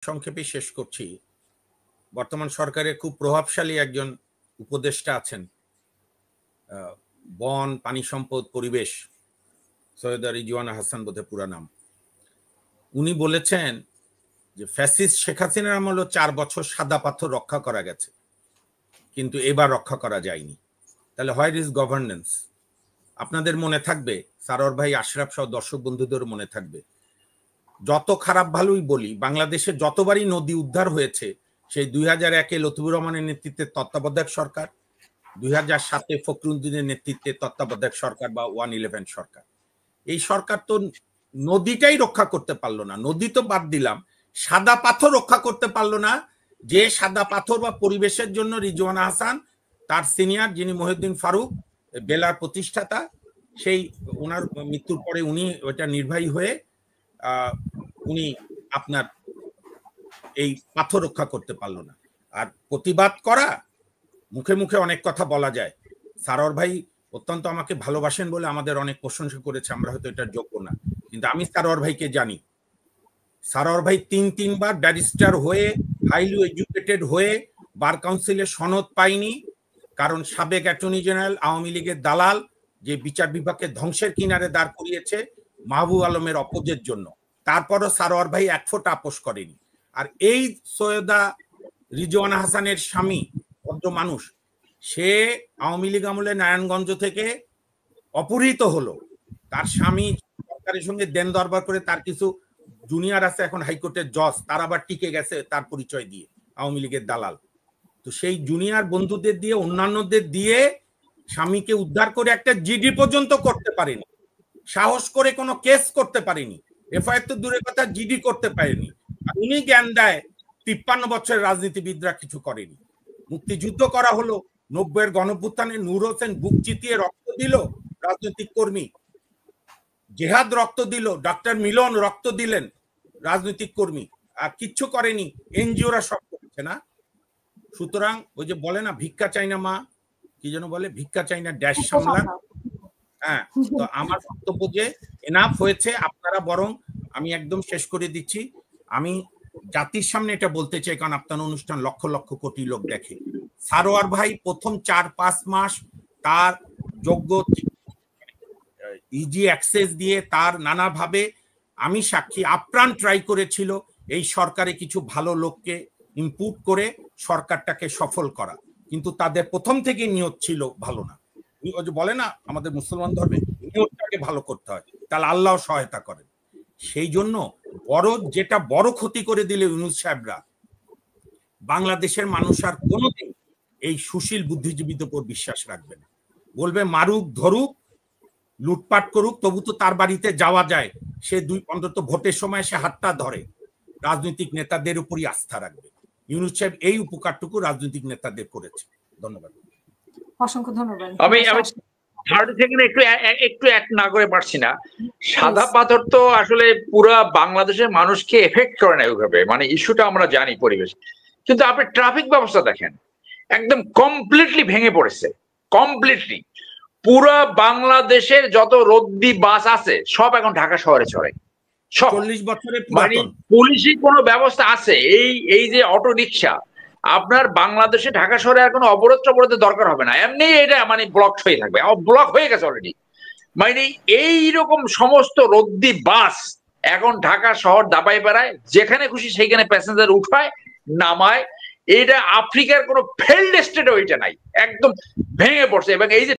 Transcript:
সংক্ষেপে শেষ করছি। বর্তমান সরকারে খুব প্রভাবশালী একজন উপদেষ্টা আছেন, বন, পানি সম্পদ, পরিবেশ, সৈয়দা রিজওয়ানা হাসান বোধহয় পুরা নাম। উনি বলেছেন যে ফ্যাসিস্ট শেখ হাসিনার আমলে 4 বছর সাদা পাথর রক্ষা করা গেছে, কিন্তু এবার রক্ষা করা যায়নি। তাহলে হোয়ার ইজ গভর্নেন্স? আপনাদের মনে থাকবে, সারোয়ার ভাই, আশরাফ সহ দর্শক বন্ধুদের মনে থাকবে, যত খারাপ ভালোই বলি, বাংলাদেশে যতবারই নদী উদ্ধার হয়েছে, সেই 2001-এ লতিফুর রহমানের নেতৃত্বে তত্ত্বাবধায়ক সরকার, 2007-এ ফখরুদ্দিনের নেতৃত্বে তত্ত্বাবধায়ক সরকার বা 111 সরকার। এই সরকার তো নদীটাই রক্ষা করতে পারলো না। নদী তো বাদ দিলাম, সাদা পাথর রক্ষা করতে পারলো না। যে সাদা পাথর বা পরিবেশের জন্য রিজওয়ানা হাসান, তার সিনিয়র যিনি মহিউদ্দিন ফারুক, বেলার প্রতিষ্ঠাতা, সেই ওনার মৃত্যুর পরে উনি ওটা নির্বাহী হয়ে উনি আপনার এই পাথর রক্ষা করতে পারলো না। আর প্রতিবাদ করা, মুখে মুখে অনেক কথা বলা যায়। সারোয়ার ভাই অত্যন্ত আমাকে ভালোবাসেন বলে আমাদের অনেক প্রশংসা করেছে, আমরা হয়তো এটার যোগ্য না, কিন্তু আমি সারোয়ার ভাইকে জানি। সারোয়ার ভাই 3-3 বার ব্যারিস্টার হয়ে, হাইলি এডুকেটেড হয়ে বার কাউন্সিলের সনদ পায়নি, কারণ সাবেক অ্যাটর্নি জেনারেল, আওয়ামী লীগের দালাল, যে বিচার বিভাগকে ধ্বংসের কিনারে দাঁড় করিয়েছে মাহবুব আলমের অপোজের জন্য। তারপরও সারোয়ার ভাই এক ফোঁটা আপোষ করেনি। আর এই সৈয়দা রিজওয়ানা হাসানের স্বামী, ভদ্র মানুষ, সে আওয়ামী লীগ আমলে নারায়ণগঞ্জ থেকে অপহৃত হলো। তার স্বামী সরকারের সঙ্গে দেন দরবার করে, তার কিছু জুনিয়র আছে এখন হাইকোর্টের জজ, তার আবার টিকে গেছে তার পরিচয় দিয়ে, আওয়ামী লীগের দালাল। তো সেই জুনিয়র বন্ধুদের দিয়ে, অন্যান্যদের দিয়ে স্বামীকে উদ্ধার করে একটা জিডি পর্যন্ত করতে পারেনি, সাহস করে কোনো কেস করতে পারেনি, এফআইআর তো দূরের কথা, জিডি করতে পারেনি। আর উনি জ্ঞান দেয় 53 বছরের রাজনীতিবিদরা কিছু করেনি। মুক্তিযুদ্ধ করা হলো, 90-এর গণঅভ্যুত্থানে নূর হোসেন বুক চিতিয়ে রক্ত দিল, রাজনৈতিক কর্মী। জেহাদ রক্ত দিল, ডক্টর মিলন রক্ত দিলেন, রাজনৈতিক কর্মী। আর কিচ্ছু করেনি, এনজিওরা সব করেছে না। সুতরাং ওই যে বলে না, ভিক্ষা চাই না মা, কি যেন বলে, ভিক্ষা চাই না ড্যাশ সামলান। হ্যাঁ, তো আমার বক্তব্য যে এনাফ হয়েছে। আপনারা বরং, আমি একদম শেষ করে দিচ্ছি, আমি জাতির সামনে এটা বলতে চাই, কারণ আপনার অনুষ্ঠান লক্ষ লক্ষ কোটি লোক দেখে। সারোয়ার ভাই প্রথম 4-5 মাস তার যোগ্য ইজি অ্যাক্সেস দিয়ে, তার নানাভাবে, আমি সাক্ষী, আপ্রাণ ট্রাই করেছিল এই সরকারে কিছু ভালো লোককে ইনপুট করে সরকারটাকে সফল করা, কিন্তু তাদের প্রথম থেকে নিয়ত ছিল ভালো না। বলে না আমাদের মুসলমান ধর্মে, নিয়তটাকে ভালো করতে হয়, তাহলে আল্লাহ সহায়তা করেন। সেই জন্য যেটা বড় ক্ষতি করে দিলে ইউনূস সাহেবরা, বাংলাদেশের মানুষ আর কোনোদিন এই সুশীল বুদ্ধিজীবীদের উপর বিশ্বাস রাখবে না। বলবে মারুক, ধরুক, লুটপাট করুক, তবু তো তার বাড়িতে যাওয়া যায়। সে অন্তত ভোটের সময় সে হাতটা ধরে, রাজনৈতিক নেতাদের উপরই আস্থা রাখবে। ইউনূস সাহেব এই উপকারটুকু রাজনৈতিক নেতাদের করেছে। ধন্যবাদ। অসংখ্য ধন্যবাদ। আমি একটু এক না করে পারছি না। সাদা পাথর তো আসলে পুরো বাংলাদেশের মানুষকে এফেক্ট করে না ওইভাবে, মানে ইস্যুটা আমরা জানি পরিবেশ, কিন্তু আপনি ট্রাফিক ব্যবস্থা দেখেন, একদম কমপ্লিটলি ভেঙে পড়েছে, কমপ্লিটলি। পুরো বাংলাদেশের যত রদ্দি বাস আছে সব এখন ঢাকা শহরে চড়ে, 40 বছরের মানে পুলিশি কোনো ব্যবস্থা আছে? এই যে অটো রিক্সা, আপনার বাংলাদেশে ঢাকা শহরে আর কোনো অবরোধের দরকার হবে না, এমনি এটা মানে ব্লক হয়ে থাকবে, ব্লক হয়ে গেছে অলরেডি। মানে এইরকম সমস্ত রদ্দি বাস এখন ঢাকা শহর দাবায় বেড়ায়, যেখানে খুশি সেইখানে প্যাসেঞ্জার উঠায় নামায়। এটা আফ্রিকার কোনো ফেল্ড স্টেটও এটা নাই, একদম ভেঙে পড়ছে। এবং এই যে